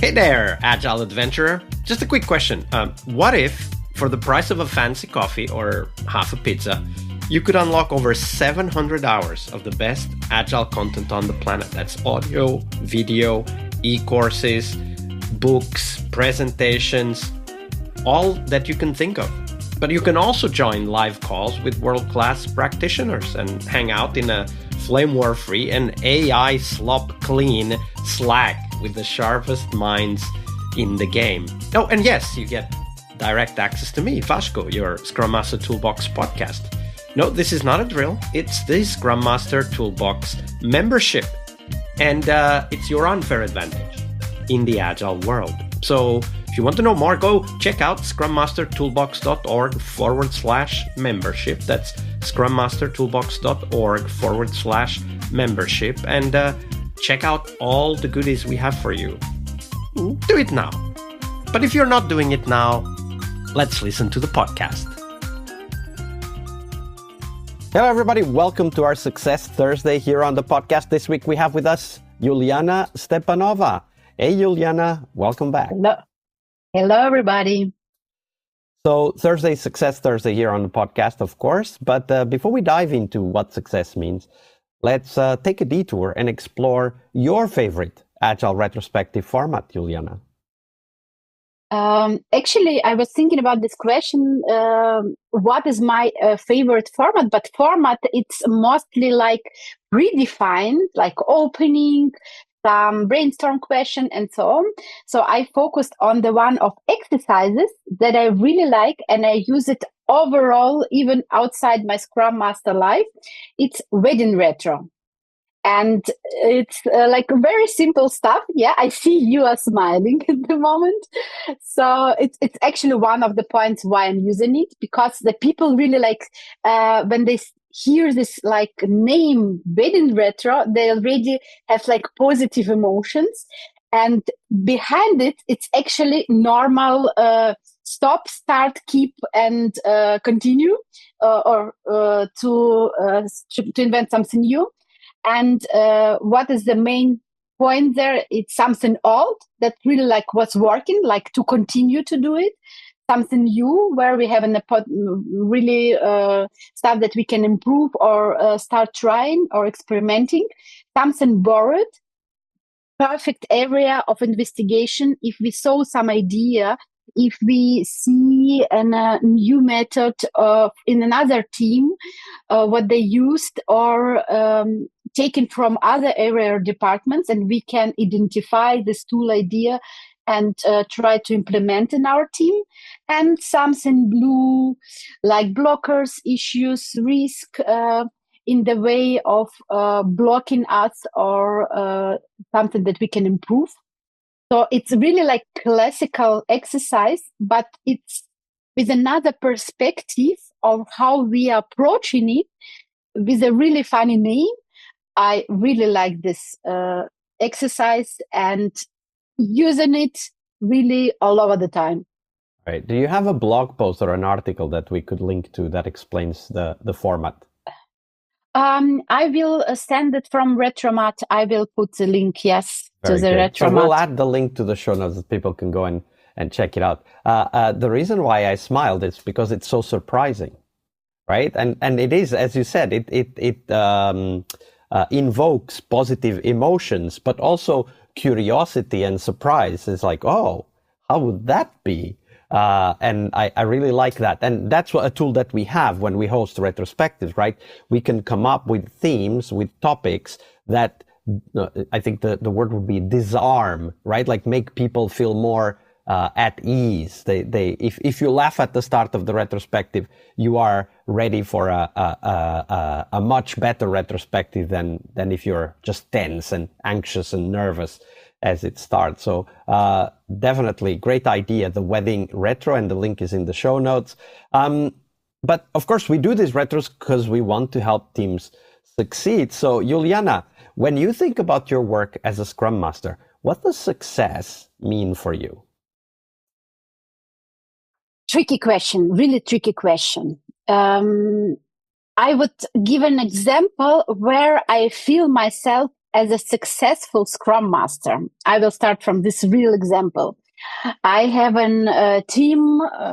Hey there, Agile Adventurer. Just a quick question. What if, for the price of a fancy coffee or half a pizza, you could unlock over 700 hours of the best Agile content on the planet? That's audio, video, e-courses, books, presentations, all that you can think of. But you can also join live calls with world-class practitioners and hang out in a flame war-free and AI slop-clean Slack with the sharpest minds in the game. Oh, and yes, you get direct access to me, Vasco, your Scrum Master Toolbox podcast. No, this is not a drill. It's the Scrum Master Toolbox membership. And it's your unfair advantage in the Agile world. So if you want to know more, go check out scrummastertoolbox.org/membership. That's scrummastertoolbox.org/membership. And check out all the goodies we have for you. Do it now. But if you're not doing it now, let's listen to the podcast. Hello, everybody. Welcome to our Success Thursday here on the podcast. This week we have with us Juliana Stepanova. Hey, Juliana. Welcome back. Hello, everybody. So Thursday, Success Thursday here on the podcast, of course. But before we dive into what success means, let's take a detour and explore your favorite Agile retrospective format, Juliana. Actually, I was thinking about this question. What is my favorite format? But format, it's mostly like predefined, like opening, some brainstorm question, and so on. So I focused on the one of exercises that I really like, and I use it overall, even outside my Scrum Master life. It's wedding retro. And it's like very simple stuff. Yeah, I see you are smiling at the moment. So it's actually one of the points why I'm using it, because the people really like when they hear this like name wedding retro, they already have like positive emotions. And behind it, it's actually normal stop, start, keep, and continue, or to invent something new. And what is the main point there? It's something old that really like was working, like to continue to do it. Something new where we have really stuff that we can improve or start trying or experimenting. Something borrowed, perfect area of investigation. If we saw some idea, if we see a new method in another team, what they used, or taken from other area or departments, and we can identify this tool idea and try to implement in our team. And something blue, like blockers, issues, risk in the way of blocking us, or something that we can improve. So it's really like classical exercise, but it's with another perspective of how we are approaching it, with a really funny name. I really like this exercise and using it really all over the time. Right. Do you have a blog post or an article that we could link to that explains the format? I will send it from Retromat. I will put the link, yes, to the Retromat. So we'll add the link to the show notes that people can go and check it out. The reason why I smiled is because it's so surprising, right? And it is, as you said, it invokes positive emotions, but also curiosity and surprise. It's like, oh, how would that be? And I really like that. And that's a tool that we have when we host retrospectives, right? We can come up with themes, with topics that I think the word would be disarm, right? Like make people feel more at ease. If you laugh at the start of the retrospective, you are ready for a much better retrospective than if you're just tense and anxious and nervous as it starts. So definitely great idea, the wedding retro, and the link is in the show notes. But of course, we do these retros because we want to help teams succeed. So Juliana, when you think about your work as a Scrum Master, what does success mean for you? Tricky question, really tricky question. I would give an example where I feel myself as a successful Scrum Master. I will start from this real example. I have a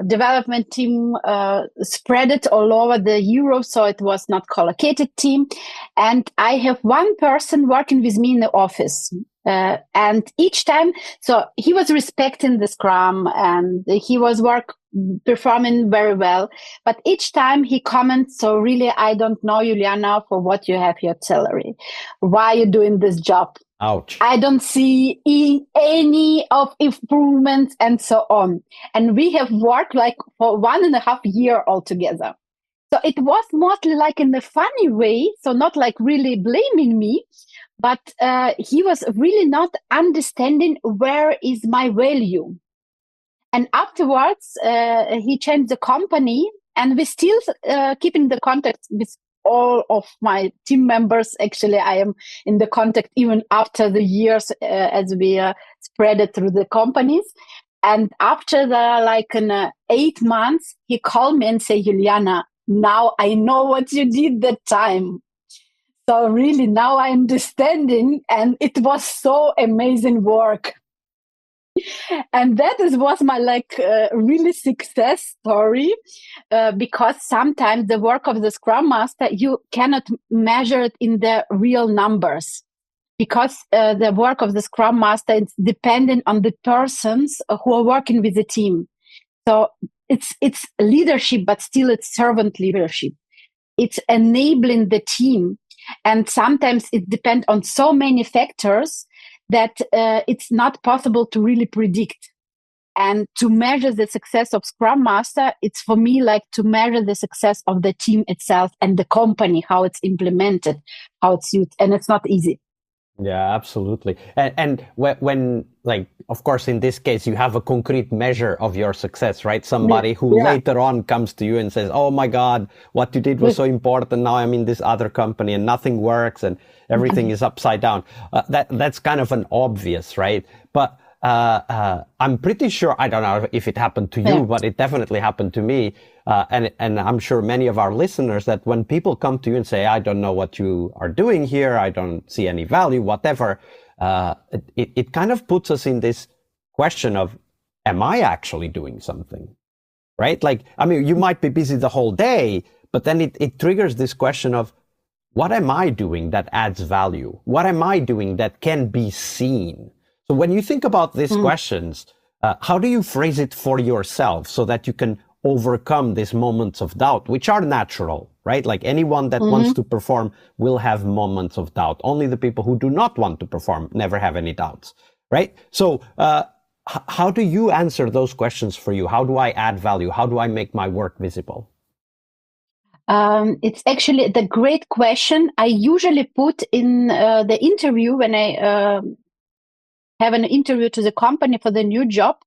development team, spread it all over the Europe, so it was not collocated team. And I have one person working with me in the office. And each time, so he was respecting the Scrum and he was performing very well. But each time he comments, so really, I don't know, Juliana, for what you have your salary. Why are you doing this job? Ouch. I don't see any of improvements and so on. And we have worked like for 1.5 years altogether. So it was mostly like in a funny way. So not like really blaming me, but he was really not understanding where is my value. And afterwards, he changed the company and we still keeping the contact with all of my team members. Actually, I am in the contact even after the years as we spread it through the companies. And after the 8 months, he called me and said, Juliana, now I know what you did that time. So really now I understanding, and it was so amazing work. And that was my really success story, because sometimes the work of the Scrum Master, you cannot measure it in the real numbers, because the work of the Scrum Master is dependent on the persons who are working with the team. So it's leadership, but still it's servant leadership. It's enabling the team. And sometimes it depends on so many factors that it's not possible to really predict. And to measure the success of Scrum Master, it's for me like to measure the success of the team itself and the company, how it's implemented, how it's used. And it's not easy. Yeah, absolutely. And when, like, of course, in this case, you have a concrete measure of your success, right? Somebody who later on comes to you and says, oh my God, what you did was so important. Now I'm in this other company and nothing works and everything is upside down. That's kind of an obvious, right? But I'm pretty sure, I don't know if it happened to you, but it definitely happened to me. And I'm sure many of our listeners, that when people come to you and say, I don't know what you are doing here, I don't see any value, whatever, it kind of puts us in this question of, am I actually doing something? Right? Like, I mean, you might be busy the whole day, but then it triggers this question of, what am I doing that adds value? What am I doing that can be seen? So when you think about these questions, how do you phrase it for yourself so that you can overcome these moments of doubt, which are natural, right? Like anyone that wants to perform will have moments of doubt. Only the people who do not want to perform never have any doubts, right? So how do you answer those questions for you? How do I add value? How do I make my work visible? It's actually the great question. I usually put in the interview when I have an interview to the company for the new job.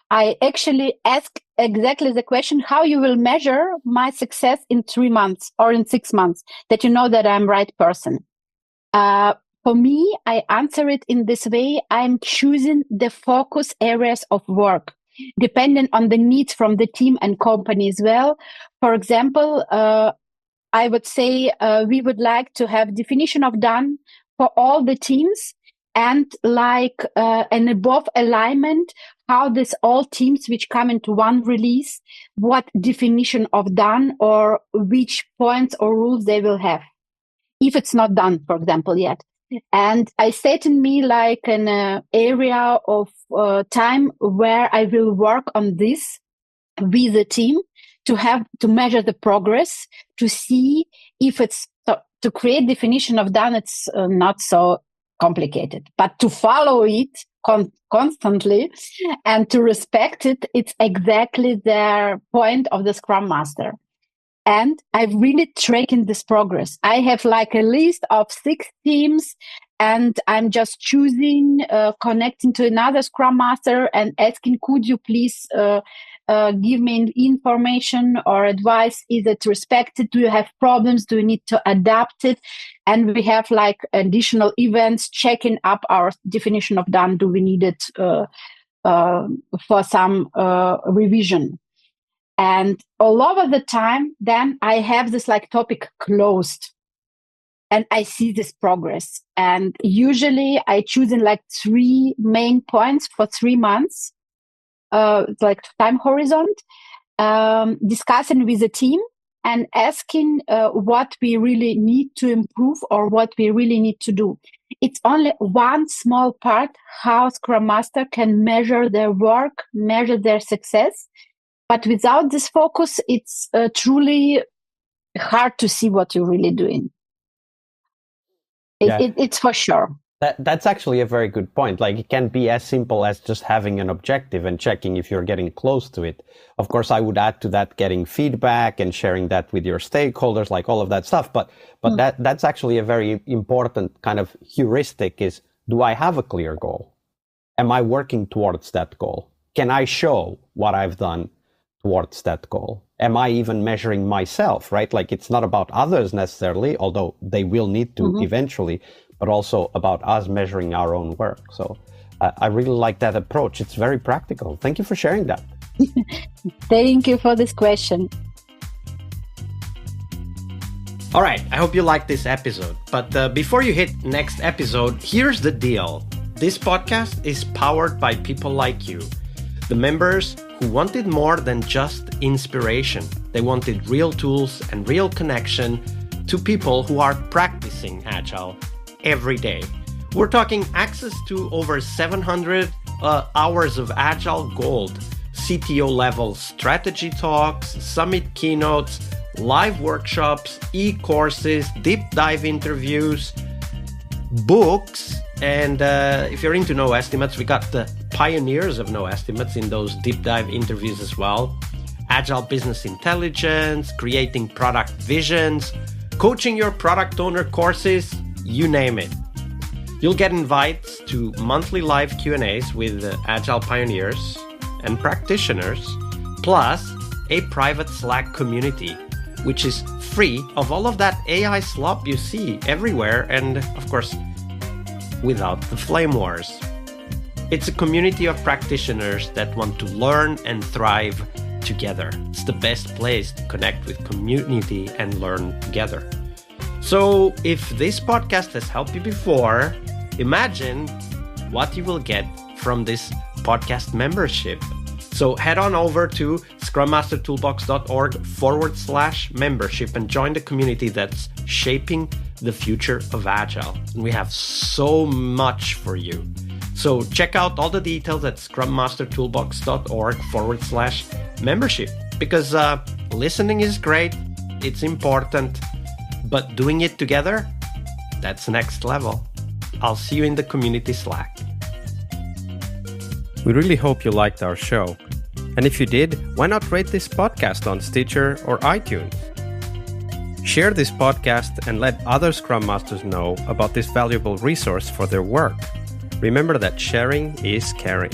I actually ask exactly the question, how you will measure my success in 3 months or in 6 months, that you know that I'm right person. For me, I answer it in this way. I'm choosing the focus areas of work, depending on the needs from the team and company as well. For example, I would say we would like to have definition of done for all the teams, and like an above alignment, how this all teams which come into one release, what definition of done or which points or rules they will have, if it's not done, for example, yet. And I set in me like an area of time where I will work on this with the team, to measure the progress, to see if it's to create definition of done. It's not so complicated, but to follow it constantly and to respect it, it's exactly the point of the Scrum Master. And I've really tracked this progress. I have like a list of 6 teams, and I'm just choosing, connecting to another Scrum Master and asking, could you please give me information or advice? Is it respected? Do you have problems? Do you need to adapt it? And we have like additional events checking up our definition of done. Do we need it for some revision? And all over the time, then I have this like topic closed. and I see this progress. And usually I choose in like 3 main points for 3 months, like time horizon, discussing with the team and asking what we really need to improve or what we really need to do. It's only one small part how Scrum Master can measure their work, measure their success. But without this focus, it's truly hard to see what you're really doing. It's for sure. That's actually a very good point. Like, it can be as simple as just having an objective and checking if you're getting close to it. Of course, I would add to that getting feedback and sharing that with your stakeholders, like all of that stuff. But that's actually a very important kind of heuristic is, do I have a clear goal? Am I working towards that goal? Can I show what I've done towards that goal? Am I even measuring myself, right? Like, it's not about others necessarily, although they will need to eventually, but also about us measuring our own work. So I really like that approach. It's very practical. Thank you for sharing that. Thank you for this question. All right, I hope you liked this episode. But before you hit next episode, here's the deal. This podcast is powered by people like you, the members who wanted more than just inspiration. They wanted real tools and real connection to people who are practicing Agile every day. We're talking access to over 700 hours of Agile Gold, CTO level strategy talks, summit keynotes, live workshops, e-courses, deep dive interviews, books, and if you're into no estimates, we got the pioneers of no estimates in those deep dive interviews as well. Agile business intelligence, creating product visions, coaching your product owner courses, you name it. You'll get invites to monthly live Q&As with Agile pioneers and practitioners, plus a private Slack community, which is free of all of that AI slop you see everywhere, and of course, without the flame wars. It's a community of practitioners that want to learn and thrive together. It's the best place to connect with community and learn together. So if this podcast has helped you before, imagine what you will get from this podcast membership. So head on over to scrummastertoolbox.org/membership and join the community that's shaping the future of Agile. And we have so much for you. So check out all the details at scrummastertoolbox.org/membership, because listening is great, it's important, but doing it together, that's next level. I'll see you in the community Slack. We really hope you liked our show. And if you did, why not rate this podcast on Stitcher or iTunes? Share this podcast and let other Scrum Masters know about this valuable resource for their work. Remember that sharing is caring.